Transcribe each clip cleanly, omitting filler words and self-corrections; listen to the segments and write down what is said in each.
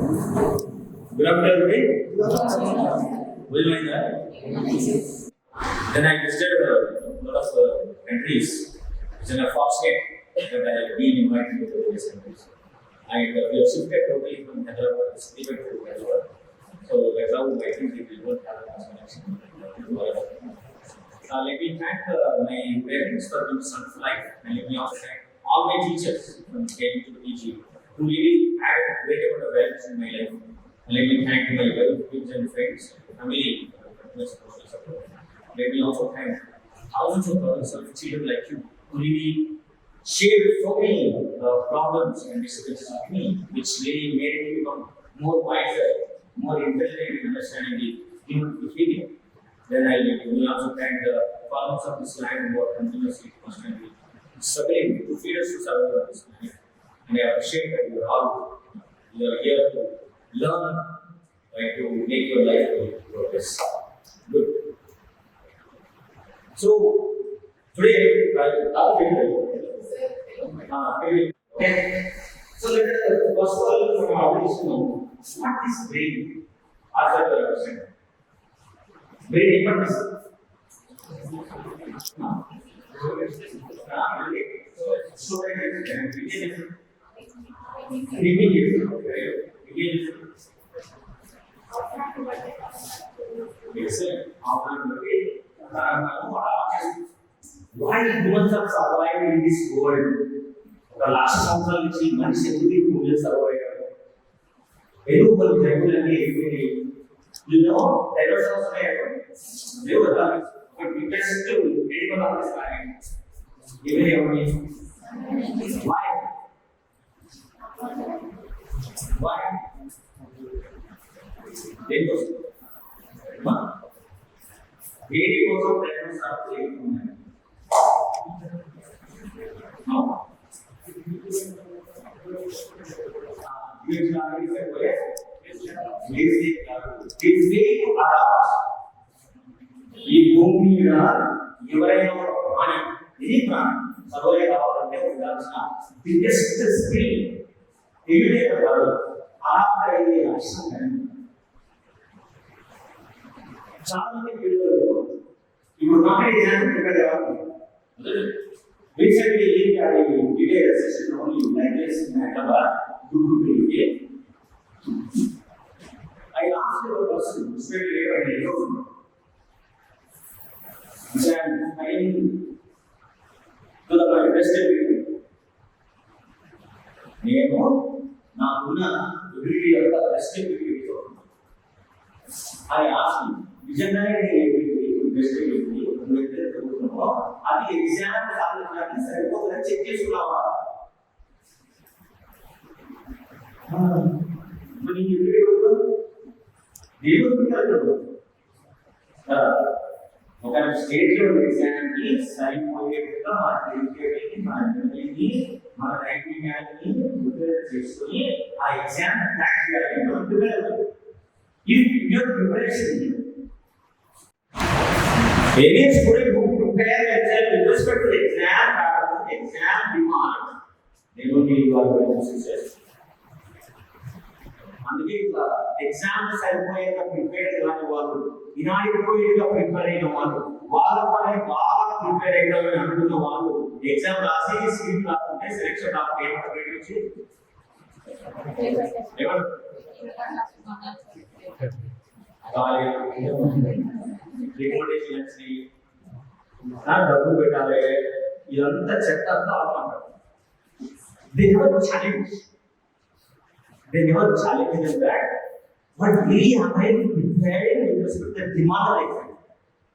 Good afternoon, everybody. Will you mind that? Then I visited a lot of countries. It's in a fortunate that I have been invited to various countries. And we have shifted totally from Hyderabad to Hyderabad. So that's how I think we will have a connection. Let me thank my parents for giving such life, and let me also thank all my teachers from KG to PG who really added a great amount of values in my life. And let me thank my relatives and friends, family, support. Let me also thank thousands of others of children like you who really shared so many problems and discussions with me, which really made me become more wiser, more intelligent in understanding the human behavior. Then I will also thank the farmers of this land who are continuously, constantly struggling to feed us to survive on this planet. And I appreciate that you are here to learn and to make your life progress. Good. So today I'll talk okay. So let us first of all from our know what is brain as a person. Brain importance. So why humans have survived in this world? The last samsara which months everything humans survived. Everyone regularly, you know, dinosaurs they were done, but we can still anyone on this planet. Even everyone. Why? Why? Because very also dinosaurs are playing. No. It's way to adapt. ఈ భూమి మీద ఎవరైనా ప్రాణి ఇది ప్రాణి survey కావాలంటే ఉండాల్సిన biggest skill తెలియదే కాదు అడాప్ట్ అయ్యే అవసరం చాలా మంది పిల్లలు ఇప్పుడు నాకే ఎగ్జామ్ ప్రిపేర్ కావాలి recently I did a session only like this in Hyderabad due to I asked a person straight later and he told me I to the best ability నేను నాకున్న ఎబిలిటీ యొక్క best ability I asked him నిజంగానే best ability అది exam సాధించడానికి సరిపోతుందని check చేసుకున్నావా మరి దేవుడు ఒక స్టేట్ లో ఎగ్జామ్ కి సరిపోయేట్టుగా మన నైపుణ్యాన్ని ప్రిపేర్ చేసుకుని ఆ ఎగ్జామ్ క్రాక్ చేయాలని మనం ప్రిపేర్ అవ్వాలి if your preparation any student who prepare themselves with respect to the exam pattern, exam demand, they will be going to success. అందుకే ఎగ్జామ్స్ అయిపోయాక ప్రిపేర్ కాని వాళ్ళు ఇనాడిపోయేట్గా ప్రిపేర్ అయిన వాళ్ళు వాళ్ళపై బాగా ప్రిపేర్ అయినామని అనుకున్న వాళ్ళు ఎగ్జామ్ రాసి సీట్ రాకుంటే సెలెక్షన్ ఆఫ్ ఏమంటే రికమెండేషన్ డబ్బు పెట్టాలి ఇదంతా చెత్తంతా ఆపమంటారు they never challenge them that but really am I preparing with respect to the demand of exam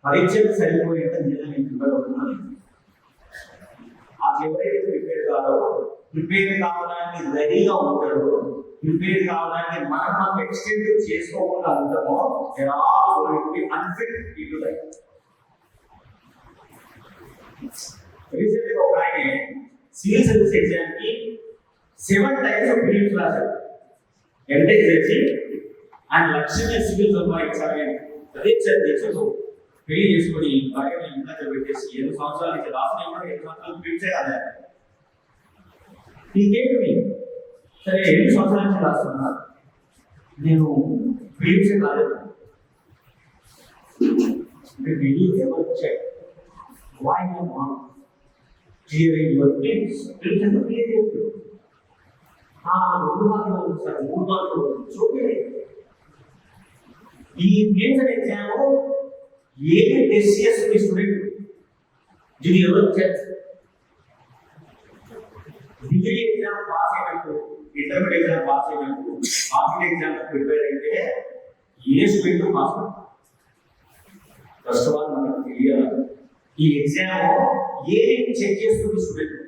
పరీక్షకు సరిపోయేంత నిజంగా ప్రిపేర్ అవుతున్నాను ఎవరైతే ప్రిపేర్ కావడానికి రెడీగా ఉంటాడో ప్రిపేర్ కావడానికి మనం ఎక్స్టెండ్ చేసుకోకుండా ఉంటామో అన్ఫిట్ పీపుల్ లైక్ రీసెంట్గా ఒక ఆయన సివిల్ సర్వీస్ ఎగ్జామ్ కి 7 టైమ్స్ ఆఫ్ ప్రిలిమ్స్ రాశారు ఎంటెక్ చేసి ఆయన లక్ష్యంగా సివిల్ సంపాదించాలని దీక్షతో పెళ్లి చేసుకుని భార్యని ఇంట్లో పెట్టేసి 7 సంవత్సరాల నుంచి రాసిన 7 సంవత్సరాలు ప్రిలిమ్స్ చేయాలి ఇంకేంటి సరే 8 సంవత్సరాల నుంచి రాస్తున్నా నేను ఫిలిప్స్ కాలేదు. Did you ever check why you are not clearing your claims? Films and clear. రెండు మార్కులు సార్, 3 మార్కులు చూపే. ఈ గేమ్స్ అనే ఎగ్జామ్ ఏమి టెస్ట్ చేస్తుంది student? Did you ever check? Degree exam pass అయినప్పుడు, ఇంటర్మీడియట్ ఎగ్జామ్ పాస్ అయినప్పుడు, కాంపిటేటివ్ ఎగ్జామ్ ప్రిపేర్ అయితే ఏ స్టూడెంట్ పాస్ అవుతారు? ఫస్ట్ ఆఫ్ ఆల్ మనకు తెలియాలి ఈ ఎగ్జామ్ ఏది చెక్ చేస్తుంది స్టూడెంట్,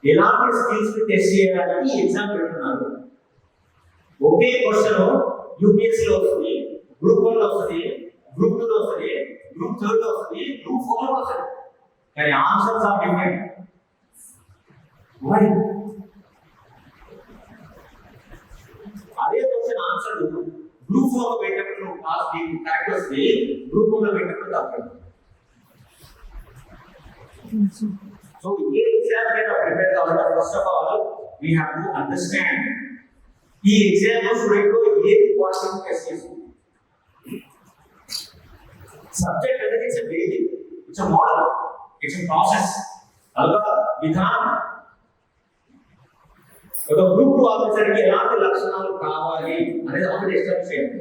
ఎలాంటి స్కిల్స్ టెస్ట్ చేయడానికి ఈ ఎగ్జామ్ పెడుతున్నారు. ఒకే క్వశ్చన్ యూపీఎస్సీలో వస్తుంది, గ్రూప్ 1 లో వస్తుంది, గ్రూప్ 2 లో వస్తుంది, గ్రూప్ 3 లో వస్తుంది, గ్రూప్ 4 లో వస్తుంది. కానీ ఆన్సర్స్ ఆర్ డిఫరెంట్. వై? అదే క్వశ్చన్ ఆన్సర్ గ్రూప్ 4 లో పెట్టినప్పుడు నువ్వు పాస్ కరెక్ట్ వస్తే, గ్రూప్ 1 లో పెట్టినప్పుడు తప్పు. సో ఏ ఎగ్జామ్ కైనా ప్రిపేర్ కావాలంటే first of all we have to understand ఈ ఎగ్జామ్ స్టూడెంట్ లో ఏ క్వాలిటీ టెస్ట్ చేస్తుంది. సబ్జెక్ట్ అనేది it's basic, it's model, it's process, అదొక విధానం. ఒక గ్రూప్ 2 ఆఫీసర్కి ఎలాంటి లక్షణాలు కావాలి అనేది ఒకటి ఎస్టాబ్లిష్ చేయండి.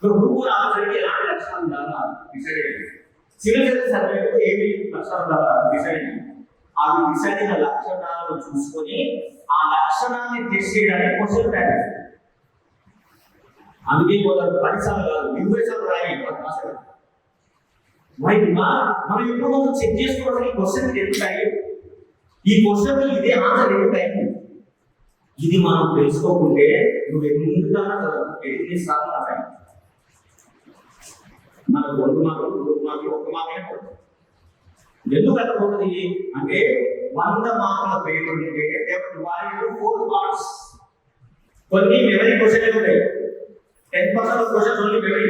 ఒక గ్రూప్ 1 ఆఫీసర్కి ఎలాంటి లక్షణాలు ఉండాలా డిసైడ్ చేయండి. సివిల్ సర్వీస్ సర్టిఫికేట్ ఏమి లక్షణాలు ఉండాలా డిసైడ్ చేయండి. అవి డిసైడ్ అయిన లక్షణాలను చూసుకొని ఆ లక్షణాన్ని టెస్ట్ చేయడానికి క్వశ్చన్ తయారు చేయండి. అందుకే 10 సార్లు కాదు 20 సార్లు రాయాలి. మనం ఇప్పుడు మనం చెక్ చేసుకోవడానికి క్వశ్చన్ ఎందుకు, ఈ క్వశ్చన్ ఇదే ఆన్సర్ ఎందుకు అయింది, ఇది మనం తెలుసుకోకుంటే నువ్వు ఎన్ని సార్లు రాయాలి. మనకు 2 మార్కులు 3 మార్కులు 1 మార్కులే పడుతుంది. ఎందుకు అట్లా పోతుంది అంటే 100 మార్కుల పేపర్ ఉంటే 4 పార్ట్స్. కొన్ని మెమరీ క్వశ్చన్లు ఉంటాయి, 10% ఆఫ్ క్వశ్చన్స్ ఓన్లీ మెమరీ.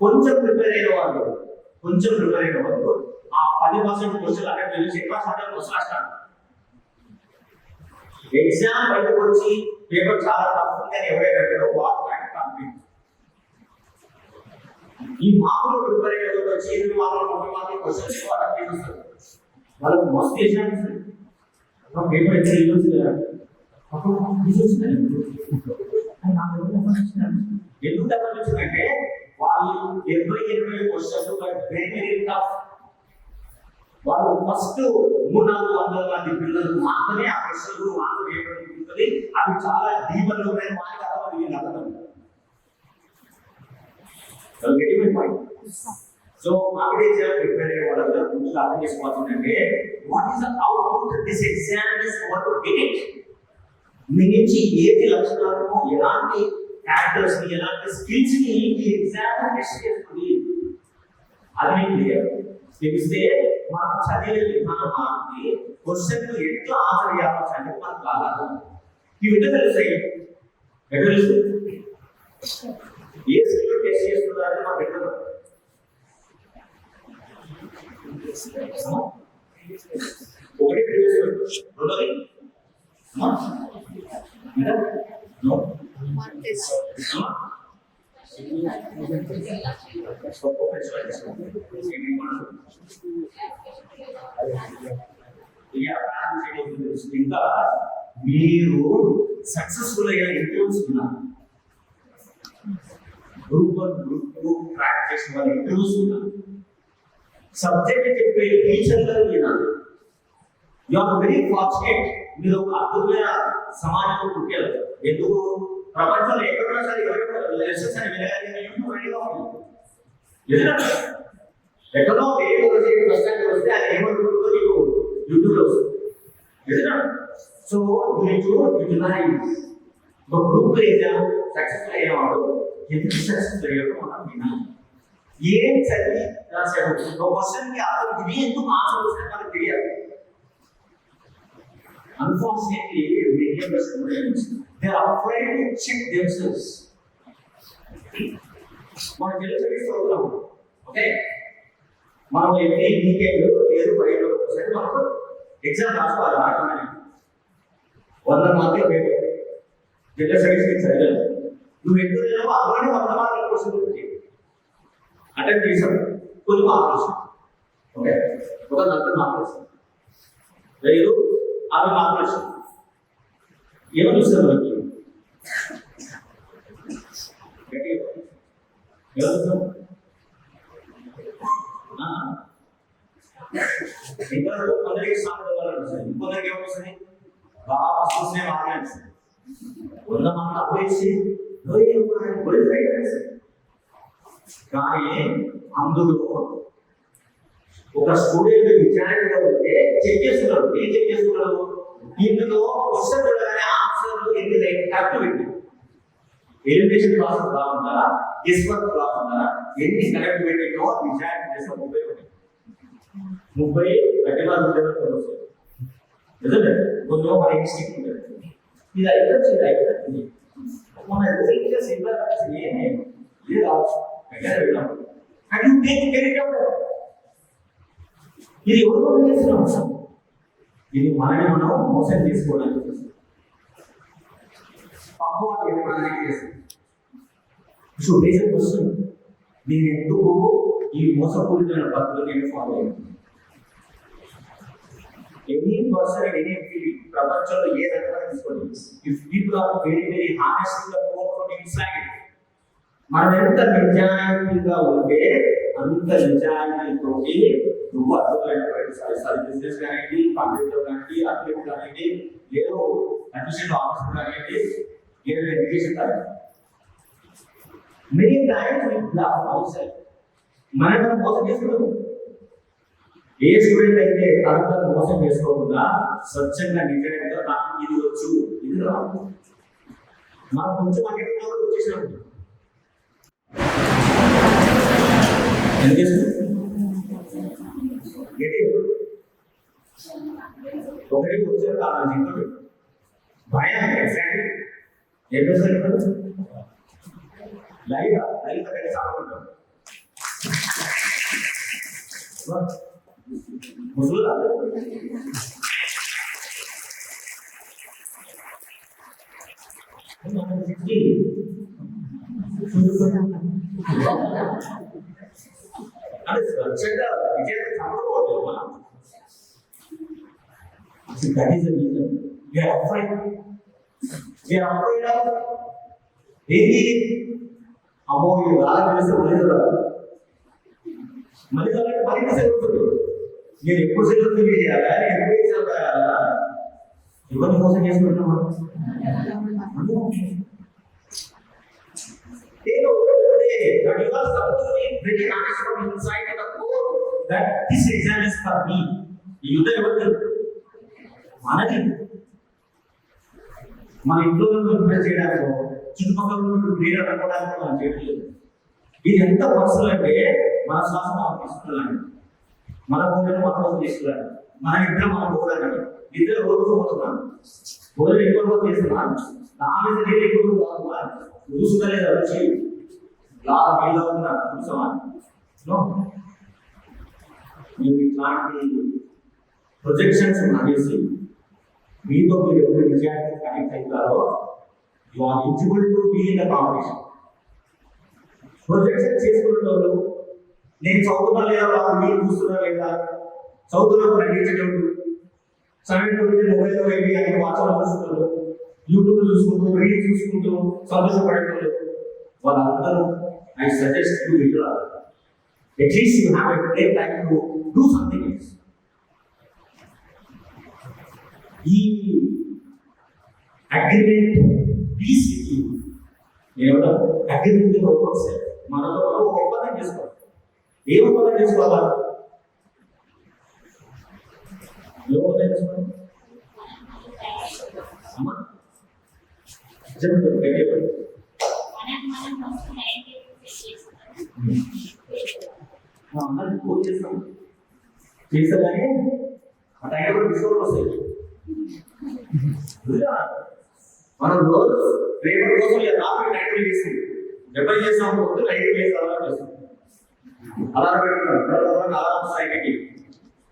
కొంచెం ప్రిపేర్ అయిన వాళ్ళు ఆ 10% క్వశ్చన్ అక్కడ తెలిసి ఎక్కువ శాతం క్వశ్చన్ రాస్తారు. ఎగ్జామ్ బయటకు వచ్చి పేపర్ చాలా టఫ్ ఉంది అని ఎవరైనా పెట్టారో వాళ్ళు కంప్లీట్. ఈ మార్కులు ప్రిపేర్ అయ్యే వచ్చి 8 మార్కులు 30 మార్కులు క్వశ్చన్స్ అటెంప్ట్ చేస్తారు. వాళ్ళకి మస్తు ఎగ్జామ్ ఇస్తారు. పేపర్ ఎక్కడ వచ్చింది ఎందుకు డబ్బులు వచ్చిందంటే వాళ్ళు 20 క్వశ్చన్స్ వెరీ టఫ్. వాళ్ళు ఫస్ట్ 300-400 మంది పిల్లలు మాత్రమే ఆ క్వశ్చన్లు ఆన్సర్ చేయడానికి ఉంటుంది. అవి చాలా డీపర్ లో ఉన్నాయి, వాళ్ళకి అర్థం. సో కాంపిటేటివ్ ప్రిపేర్ అయ్యే వాళ్ళందరూ ముందుగా అర్థం చేసుకోవాల్సిందంటే what is the output this exam is what to get it. మీ నుంచి ఏది లక్షణాలను, ఎలాంటి క్యారెక్టర్స్ ని, ఎలాంటి స్కిల్స్ ని ఈ ఎగ్జామ్ టెస్ట్ చేస్తుంది అది క్లియర్ తెలిస్తే మనం చదివే విధానం మారుతుంది. క్వశ్చన్ ఎట్లా ఆన్సర్ చేయాల్సి అంటే మనకు బాగా ఈ విధంగా తెలుస్తాయి. ఎక్కడ తెలుస్తుంది ఏ స్కిల్ టెస్ట్ చేస్తున్నారని మనకు ఎక్కడ ఒకటి ప్రీవియస్ రెండోది ఇంకా మీరు సక్సెస్ఫుల్ అయిన ఇంటర్వ్యూస్ ఉన్నారు, గ్రూప్ 1 గ్రూప్ 2 ట్రాక్ చేసిన వాళ్ళ ఇంటర్వ్యూస్ ఉన్నారు, సబ్జెక్ట్ చెప్పే టీచర్లు విన్నారు. You are very fortunate. మీరు ఒక అద్భుతమైన సమాజంలో పుట్టారు. ఎందుకు ప్రపంచంలో ఎక్కడున్నా సరే లెసన్స్ అని వినగలిగిన యూట్యూబ్ రెడీగా ఉంటుంది. ఎక్కడో వస్తే అది ఏమనుకుంటుందో నీకు యూట్యూబ్లో వస్తుంది. సో యూటిలైజ్ ఒక గ్రూప్ ఎగ్జామ్ సక్సెస్ఫుల్ అయిన వాడు ఎందుకు సక్సెస్ఫుల్ అయ్యాడో మనం వినాలి. ఏం చదివి రాశాడు, ఒక క్వశ్చన్కి అర్థం ఇది ఎందుకు ఆన్సర్ వస్తుందని మనకు తెలియాలి. Unfortunately, many of the students they are afraid to check themselves. మన తెలుసుకుంటాం ఓకే, మనం ఎన్ని వీకెండ్ లేదు 5 మనకు ఎగ్జామ్ రాసుకోవాలి. రాయడానికి 100 మార్కుల పేపర్ జనరల్ స్టడీస్ చదివాను నువ్వు ఎందుకు వెళ్ళావో అందులోనే 100 మార్కుల క్వశ్చన్ ఉంది. అటెంప్ట్ చేసావు కొన్ని మార్కులు వస్తాయి. ఓకే, ఒక 40 మార్కులు వస్తాయి, 60 మార్కులు వస్తాయి. ఏమని ఇస్తారు మనకి? ఇంకా కొందరికి సాంప్రదాయాలు, ఇంకొందరికి ఏమొస్తుంది బాగా వస్తుంది మార్కులు 100 మార్కులు అప్పేసి కానీ అందులో ఒక స్టూడెంట్ విచారణగా ఉంటే చెక్ చేస్తున్నాడు. ఏం చెక్ చేస్తున్నాడు? ఇందులో క్వశ్చన్ చూడగానే ఆన్సర్ ఎన్ని కరెక్ట్ పెట్టి ఎలిమినేషన్ ప్రాసెస్ కాకుండా గెస్ వర్క్ కాకుండా ఎన్ని కరెక్ట్ పెట్టినో విచారణ చేసిన 30 గట్టి మార్కులు వస్తాయి. నిజమే, కొంచెం మన ఇన్స్టిట్యూట్ ఉంటుంది. ఇది అయిపోతుంది మన ఇది ఎవరు చేస్తున్న అంశం? ఇది మనని మనం మోసం చేసుకోవడానికి చేస్తాం. నేను ఎందుకు ఈ మోసపూరితమైన పద్ధతులు నేను ఫాలో అయ్యాను? ఎనీ పర్సన్ ఎనీ ఫీల్డ్ ప్రపంచంలో ఏ రకంగా తీసుకోండి, if people are very honest to the core from inside, మనం ఎంత నిజాయితీగా ఉంటే అంత నిజాయితీతోటి నువ్వు అద్భుతమైనటువంటి బిజినెస్ కానివ్వండి, కంప్యూటర్ కానివ్వండి, అథ్లెట్ కానివ్వండి, లేదు అడ్మిషన్ ఆఫీసర్ కానివ్వండి, ఏదైనా ఎడ్యుకేషన్ కానివ్వండి, మెనీ టైమ్స్ మనం మోసం చేసుకుంటాం. ఏ స్టూడెంట్ అయితే తనను మోసం చేసుకోకుండా స్వచ్ఛంగా నిజంగా నాకు ఇది వచ్చు ఇది రాదు, మనం కొంచెం అక్కడ వచ్చేసినప్పుడు ఒకటి వచ్చారు కాదు భయం ఎగ్జాక్ట్లీ ఏం లైవ్ అక్కడ సాగుంటాం ముసలు అంటే స్వచ్ఛంగా విజయం చంపకూడదు మనం. That is the reason we are afraid. We are afraid of ఏది అమ్మో ఇది రాగా తెలిస్తే మళ్ళీ కదా మళ్ళీ అలాంటి మరింత జరుగుతుంది. నేను ఎప్పుడు సెలవు చేయాలా, నేను ఎప్పుడు ఎగ్జామ్ రాయాలా, ఎవరిని మోసం చేసుకుంటున్నాం? That you are supposed to be very honest from inside to the core that this exam is for me. ఈ యుద్ధం ఎవరు? మనది. మన ఇంట్లో ఇంప్రెస్ చేయడానికి, చుట్టుపక్కల క్రీడ అనుకోవడానికి మనం చేయట్లేదు. ఇది ఎంత పర్సనల్ అంటే మన శ్వాస మనం తీసుకున్నాను, మన భోజనం మన కోసం తీసుకున్నాను, మన ఇద్దరు మనం పోతాను, ఇద్దరు రోజుకోబోతున్నాను, భోజనం ఎక్కువ రోజు చేస్తున్నాను, నా మీద నేను ఎక్కువ రోజు బాగున్నాను, చూసుకోలేదు వచ్చి లాగా ఉన్నా చూసామా? మీరు ఇట్లాంటి ప్రొజెక్షన్స్ అనేసి మీతో మీరు ఎవరు నిజాయితీ కనెక్ట్ అవుతారో you are eligible to be in the competition. Projection చేసుకునేటోళ్ళు నేను చదువుతున్నా లేదా, వాళ్ళు మీరు చూస్తున్నా లేదా, చదువుతున్నా నటించేటోళ్ళు, సమయం దొరికితే మొబైల్లో వెళ్ళి అన్ని వాట్సాప్ చూసుకుంటారు, యూట్యూబ్ చూసుకుంటూ, రీల్ చూసుకుంటూ సంతోషపడేటోళ్ళు వాళ్ళందరూ I suggest you withdraw. At least you have a great time to do something else. ఈ అగ్రిమెంట్ పీస్ విత్ యూ, నేను అగ్రిమెంట్ వస్తాయి మనతో ఒక ఒప్పందం చేసుకోవాలి. ఏ ఒప్పందం చేసుకోవాలా? ఏ ఒప్పందం చేసుకోవాలి అమ్మా చెప్పండి. అందరికి ఫోన్ చేస్తాం, చేసేదాన్ని ఆ టైం కూడా డిస్కౌంట్ వస్తాయి. మనం రోజు రేపటి కోసం రాత్రి టైం చేస్తుంది, ఎప్పుడు చేస్తాం పొద్దు లైట్ ప్లేస్ అలా చేస్తాం, అలా పెట్టుకున్నాం అలా సైకిల్కి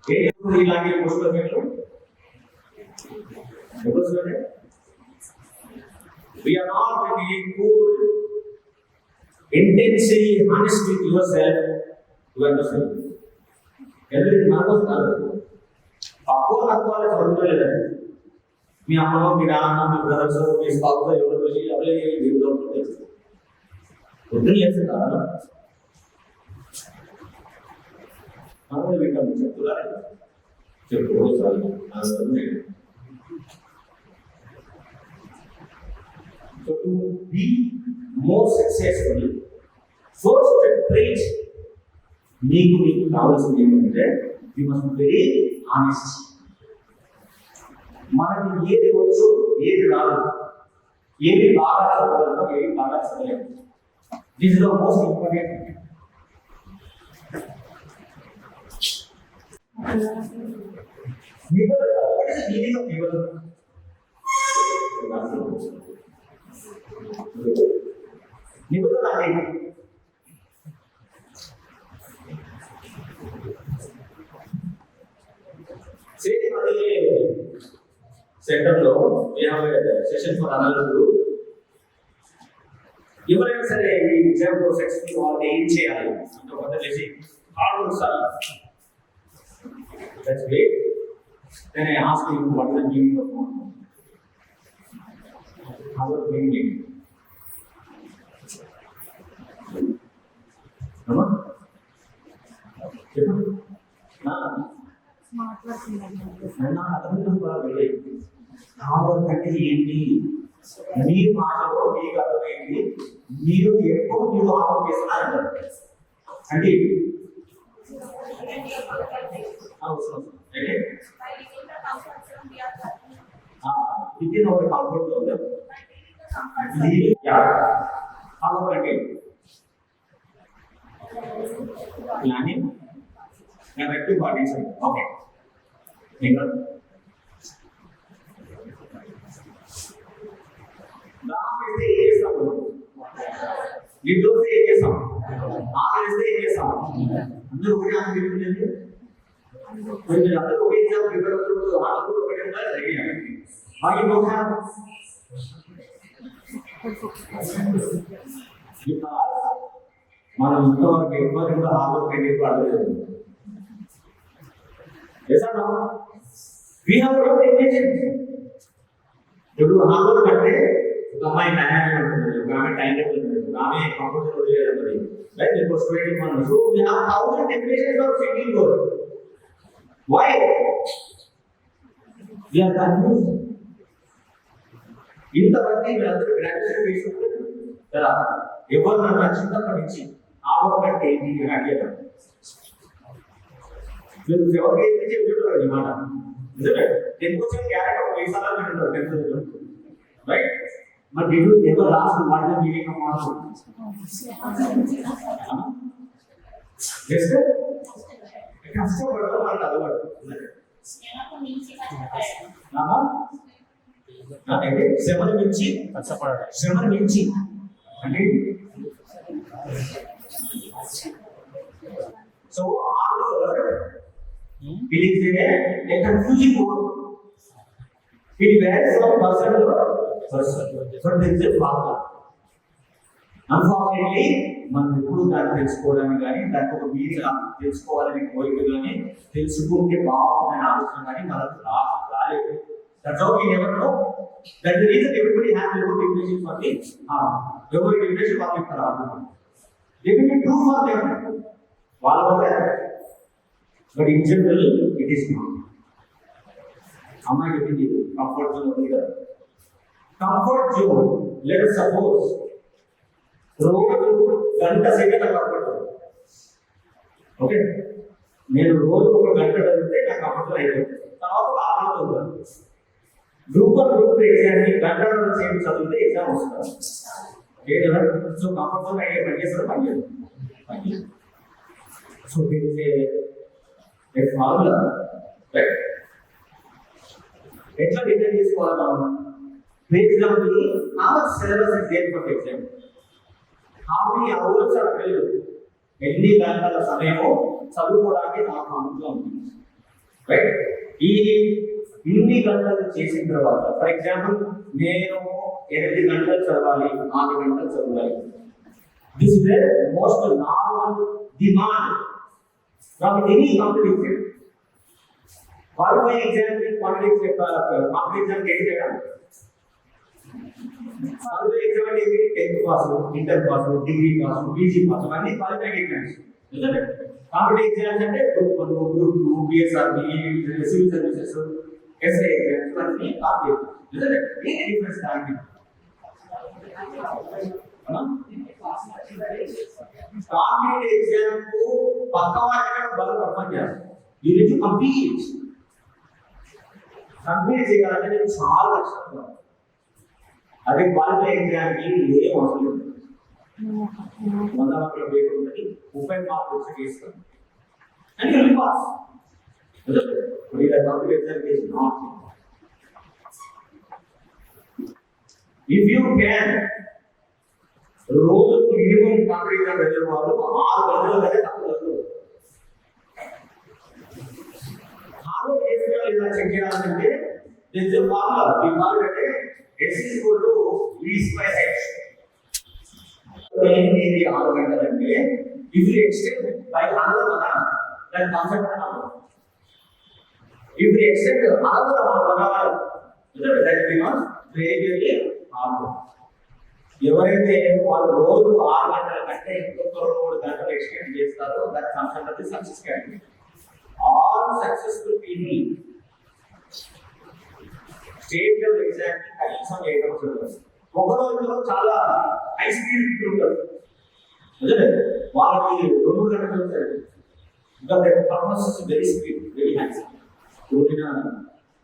ఏం ఇలాంటి పుష్పలు We are not being cool. intensely honest with yourself, you are the same. Everything matters కాదు. తక్కువ చదువుకోలేదండి. మీ అమ్మలో మీ నాన్న మీ బ్రదర్స్ మీ స్పౌస్ ఎవరు చూసి ఎవరి జీవితం తెలుసు పొద్దున్న చేస్తుంది కదా మనం వింటాం చెప్తున్నా చెప్పు So to be more successful, first trait మీకు కావాల్సింది ఏంటంటే you must be very honest. మనకి ఏది వచ్చు ఏది రాదు, ఏది బాగా చదవగలుగుతాం ఏది బాగా చదవలేము. This is the most important. నిబద్ధత. What is the meaning of నిబద్ధత? నిబద్ధత అంటే సేమ్ అదే సెంటర్లో సెషన్ ఫర్ అనదర్ గ్రూప్. ఎవరైనా సరే ఈ ఎగ్జామ్ సక్సెస్ఫుల్ వాళ్ళని ఏం చేయాలి అంటే కొంత చేసి hard work sir. That's great. Then I ask you what is the meaning of hard work meaning? అమ్మా చెప్పు. అంటే ఏంటి మీ భాషలో మీకు అర్థమైంది, మీరు ఎప్పుడు మీరు ఆటో చేస్తున్నారంటారు అంటే విత్ ఒక కంఫర్ట్ జోన్ అంటే ప్లానింగ్ కరెక్టివ్ పాటించండి. ఓకే ఇంకా దానిస్తే ఏం చేస్తాము, నిద్రస్తే ఏం చేస్తాం, ఆకలిస్తే ఏం చేస్తాం. అందరూ ఒకటి ఆమె చెప్తుందండి. మీరు అందరూ ఒక ఎగ్జామ్ ప్రిపేర్ అవుతున్నప్పుడు ఆటలు ఒకటి ఉండాలి రెడీ బాగా మనం ఇంతవరకు ఎవరు కూడా హార్డ్ వర్క్ పడలేదు. ఇప్పుడు హార్డ్ వర్క్ అంటే ఒక అమ్మాయి టైం ఉంటుంది, ఒక ఆమె టైం టేబుల్ ఉంటుంది, ఆమె కంఫర్టబుల్ వదిలేదండి. లైక్ ఇప్పుడు స్టూడెంట్ మనం so we have 1000 definitions of single goal. Why we are confused? ఇంతమంది మీరందరూ గ్రాడ్యుయేషన్ చేసుకుంటారు కదా, ఎవరు నన్ను నచ్చినప్పటి నుంచి హార్డ్ వర్క్ అంటే ఏంటి అడిగారు. మీరు ఎవరికి చెప్తుంటారు ఈ మాట నిజమే. 10% క్యారెట్ ఒక 10 సార్లు వింటుంటారు 10%, right? But did you ever ask what the meaning of hard work? Yes, sir. కష్టపడడం మనకు అలవాటు. అంటే శ్రమను మించి శ్రమను మించి అంటే so hard work it is a confusing word. It varies from person to person, but there is a formula. Unfortunately, మనం ఎప్పుడు దాన్ని తెలుసుకోవడానికి కానీ దానికి ఒక మీనింగ్ తెలుసుకోవాలని కోరిక కానీ తెలుసుకుంటే బాగుంటుందని ఆలోచన కానీ మనకు రాలేదు. That's how we never know. That's the reason everybody has their own definition for the every definition for the hard. They may be true for them. వాళ్ళ వల్ల but in general it is not. అమ్మాయి చెప్పింది comfort zone ఉంది కదా. Comfort zone let us suppose రోజు గంట సేపు నాకు కంఫర్ట్ జోన్. ఓకే, నేను రోజు ఒక గంట చదివితే నాకు కంఫర్ట్ జోన్ అయిపోతుంది. తర్వాత ఆనందం గ్రూప్ ఎగ్జామ్ గంట సేపు చదివితే ఎగ్జామ్ వస్తుంది లేదు కదా. సో కంఫర్ట్ జోన్ అయ్యే పని చేస్తాడు పని. సో దీనికి a formula, right? ఎట్లా డిజైన్ చేసుకోవాలి మనం? based on the how much syllabus is there for the exam, how many hours are available, ఎన్ని గంటల సమయము చదువుకోవడానికి నాకు అనుకూలంగా ఉంది, రైట్? ఇన్ని గంటలు చేసిన తర్వాత ఫర్ ఎగ్జాంపుల్ నేను 8 గంటలు చదవాలి, 6 గంటలు చదవాలి. This is the most normal demand from any competition. Qualifying exam में competition get it. Qualifying exam में 10th pass, inter pass, degree pass, PG pass, अन्य qualifying exams. isn't it? Competitive exams అంటే group 1, group 2, BSRB, civil services, essay exams అన్ని competitive. isn't it? Any difference దానికి? Competitive exam को पक्का वाला बात करना क्या? You need to compete. Compete చేయాలంటే చాలా కష్టం. అదే క్వాలిఫైయింగ్ ఎగ్జామ్ కి ఏం అవసరం లేదు. 100 మార్కుల పేపర్ ఉన్నది 30 మార్కులు వచ్చి చేస్తాం. And you will pass. But the competitive exam is not. If you can రోజు మినిమం కాంపిటీషన్ వెళ్ళిన వాళ్ళు 6 గంటల దాకా తప్పదు. హార్డ్ చేసినా ఇలా చెక్ చేయాలంటే దిస్ ఇస్ ఫార్ములా. ఈ ఫార్ములా అంటే S is equal to V square H. ఇది 6 గంటలు అంటే if you extend by another 1 hour, that comes at 1 hour. If you extend another 1 hour, that becomes very hard. ఎవరైతే వాళ్ళు రోజు 6 గంటల కంటే ఇంకొక 3 గంటలు ఎక్స్టెండ్ చేస్తారో that comes under the success category. All successful people state level exam కి కనీసం 8 అవర్స్ చదువుతారు. ఒక రోజులో చాలా హై స్పీడ్ పీపుల్ ఉంటారు. అదే వాళ్ళకి 2 గంటలు చదువుతారు. ఇంకా they performance is very speed, very high speed. రోజున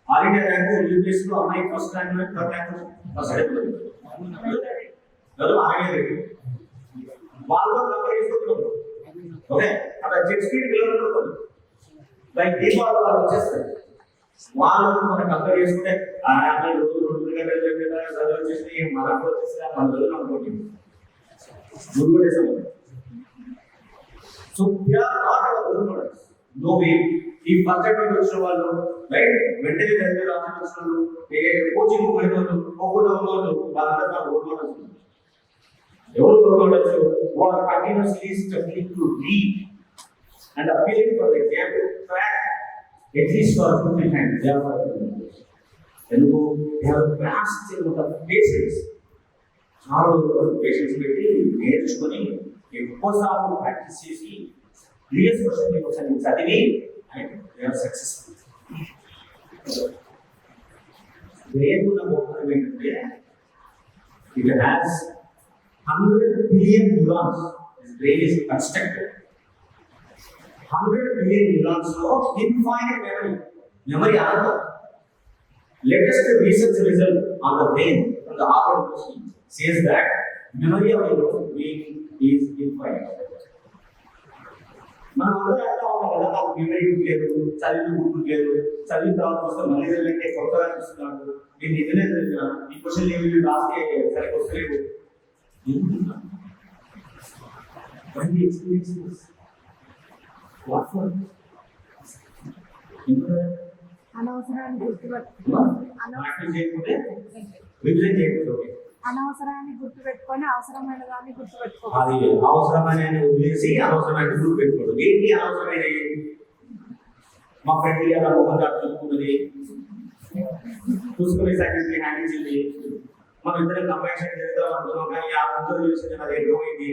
ఆల్ ఇండియా ర్యాంక్ యూపీఎస్ లో అమ్మాయి ఫస్ట్ ర్యాంక్ లో థర్డ్ ర్యాంక్ ఫస్ట్ అయిపోతుంది. వాళ్ళతో కంపేర్ చేసుకుంటున్నాం. ఓకే, అక్కడ jet speed kilometre like Deepavali వాళ్ళు వచ్చేస్తారు. వాళ్ళతో మనం కంపేర్ చేసుకుంటే రోజు 2 గంటలు చదివి వచ్చేసి మనకు వచ్చేసి మన రోజులు అనుకోండి గురువుడేసాం. So they are not our role models. No way. ఈ ఫస్ట్ అటెంప్ట్ వచ్చిన వాళ్ళు రైట్ వెంటనే చదివి రాసిన వచ్చిన వాళ్ళు కోచింగ్ పోయిన వాళ్ళు పోకుండా ఉన్న వాళ్ళు వాళ్ళందరూ నాకు రోల్ మోడల్స్. ఎవరు రోల్ మోడల్స్? వారు continuously studying to read and appealing for the exam to crack at least for 50 times. They are ఎందుకు they have vast amount of patience. చాలా పేషెన్స్ పెట్టి నేర్చుకొని ఎక్కువసార్లు ప్రాక్టీస్ చేసి ప్రీవియస్ క్వశ్చన్ ఒకసారి చదివి and they are successful. Brain ఉన్న గొప్పతనం ఏంటంటే it has 100 billion neurons. This brain is constructed 100 billion neurons లో infinite memory another. Latest research result on the brain from the Harvard University says that memory of the brain is infinite. మనం అందరూ అంటా ఉన్నాం కదా, నాకు memory లేదు, చదివి గుర్తు లేదు, చదివిన తర్వాత వస్తే మళ్ళీ వెళ్ళంటే కొత్తగా చూస్తున్నాడు, నేను నిజమే చదివినా ఈ క్వశ్చన్ ఏమి రాస్తే సరిగ్గా వస్తలేదు. ఎక్స్పీరియన్స్ అనవసరాన్ని గుర్తుపెట్టుకొని అవసరమైన దాన్ని గుర్తుపెట్టుకోవాలి. అవసరమైన వదిలేసి అవసరమైన గుర్తుపెట్టుకోవడం. ఏంటి అవసరమైన? మా ఫ్రెండ్ అలా మొహం చూసుకున్నది, చూసుకునే సెకండరీ హ్యాండ్ ఇచ్చింది, మనం ఇద్దరు కంబైన్ చేద్దాం అనుకున్నాం కానీ ఆ ముగ్గురు చూసింది నాకు ఎక్కువైంది.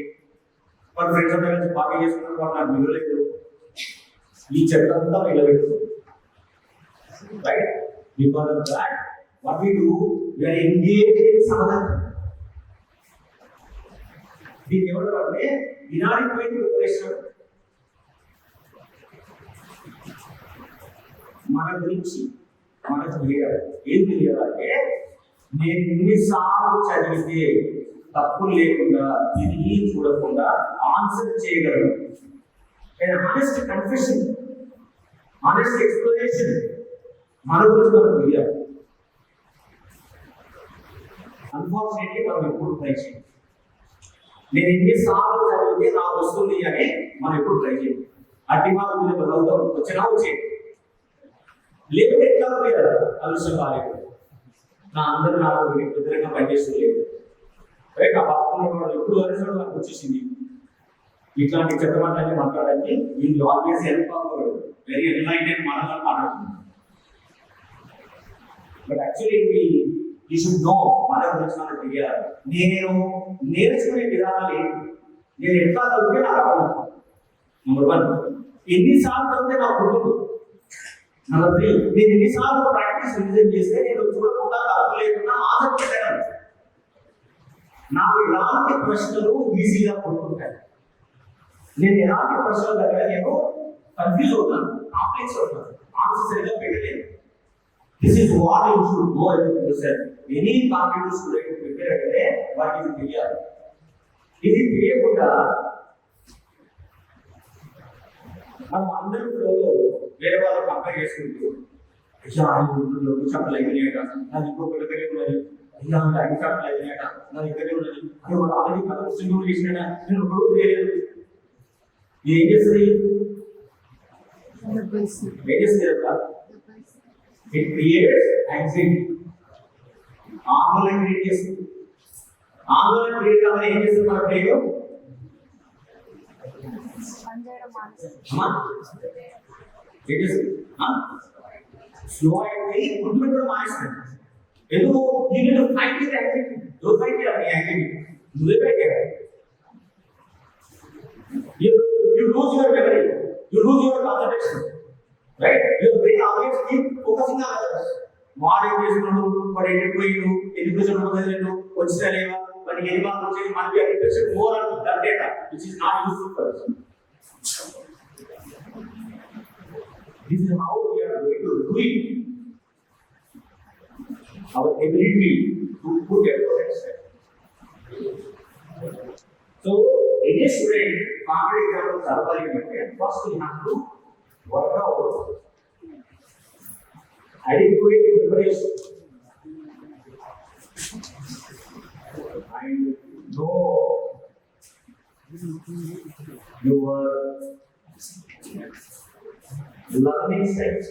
మన ఫ్రెండ్స్ అందరూ కలిసి పార్టీ చేసుకున్నాం, నాకు మిగలేదు. ఈ చెత్తంతా నిలబెట్టు. Right? Because of that, what we do, we are engaged in samadhana. దీని ఎవరు అంటే inadequate preparation. మన గురించి మనకు తెలియాలి. ఏం తెలియాలంటే నేను ఎన్నిసార్లు చదివితే తప్పులు లేకుండా తిరిగి చూడకుండా ఆన్సర్ చేయగలను. హానెస్ట్ కన్ఫెషన్, హానెస్ట్ ఎక్స్ప్లెనేషన్ మన గురించి మనకు తెలియాలి. అన్ఫార్చునేట్లీ మనం ఎప్పుడు ట్రై చేయాలి. నేను ఎన్నిసార్లు చదివితే నాకు వస్తుంది అని మనం ఎప్పుడు ట్రై చేయాలి. అట్టి మాకు అవుతాం వచ్చినా వచ్చేది లేకపోతే ఎట్లా తెలియాలి. అదృష్టం కాలేదు, నా అందరూ నాకు వ్యతిరేకంగా పనిచేస్తూ లేదు. రైట్ ఆ పక్కన వాడు ఎప్పుడు వరకు నాకు వచ్చేసింది ఇట్లాంటి చెత్త మాటలన్నీ మాట్లాడాలి వీళ్ళు ఆల్వేస్ హెల్ప్ అవ్వడు వెరీ ఎన్లైటెడ్ మనలో మాట్లాడుతున్నాం but actually you should no మన గురించి మనకు తెలియాలి నేను నేర్చుకునే విధానాలు ఏంటి నేను ఎట్లా చదివితే నాకు అర్థం నెంబర్ 1 ఎన్నిసార్లు చదివితే నాకు గుర్తుంది నెంబర్ 3 నేను ఎన్నిసార్లు ప్రాక్టీస్ రివిజన్ చేస్తే నేను చూడకుండా తప్పు లేకుండా ఆన్సర్ పెట్టాను నాకు ఎలాంటి ప్రశ్నలు ఈజీగా గుర్తుంటాయి నేను ఎలాంటి ప్రశ్నల దగ్గర నేను కన్ఫ్యూజ్ అవుతాను కాంప్లెక్స్ అవుతాను ఆన్సర్ సరిగ్గా పెట్టలేను this is what you should know about your any competitive student prepare అయితే వాటికి తెలియాలి ఇది తెలియకుండా మనం అందరూ వేరే వాళ్ళు కంపేర్ చేసుకుంటూ అయ్యా ఐదు చాప్టర్లు అయిపోయినాయట నాకు ఇంకొక దగ్గరే ఉన్నది అయ్యా అంటే 5 చాప్టర్లు అయిపోయినాయట నాకు ఇక్కడే ఉన్నది అదే వాడు ఆల్రెడీ 10 క్వశ్చన్లు చేసినా నేను ఒకరోజు చేయలేదు ఏం చేస్తుంది ఏం చేస్తుంది కదా ఇట్ క్రియేట్స్ యాంగ్జైటీ ఆందోళన క్రియేట్ చేస్తుంది ఆందోళన క్రియేట్ కావాలి ఏం చేస్తుంది మన బ్రెయిన్ స్లో అయితే గుర్తుపెట్టడం మానేస్తుంది ఎందుకు దీనిలో fight with anxiety don't fight with anxiety నువ్వే ఫైట్ చేయాలి you lose your memory you lose your concentration right your brain always keep focusing on others వాడు ఏం చేస్తున్నాడు వాడు ఎడిపోయిండు ఎడ్యుకేషన్ మొదలైండు వచ్చినా లేవా వాడికి ఎన్ని మార్కులు వచ్చేది మనకి interest more on that data which is not useful for us this is how we are going to ruin our ability to put effort. So any student competitive exam survival first we have to work out adequate preparation and know your learning styles.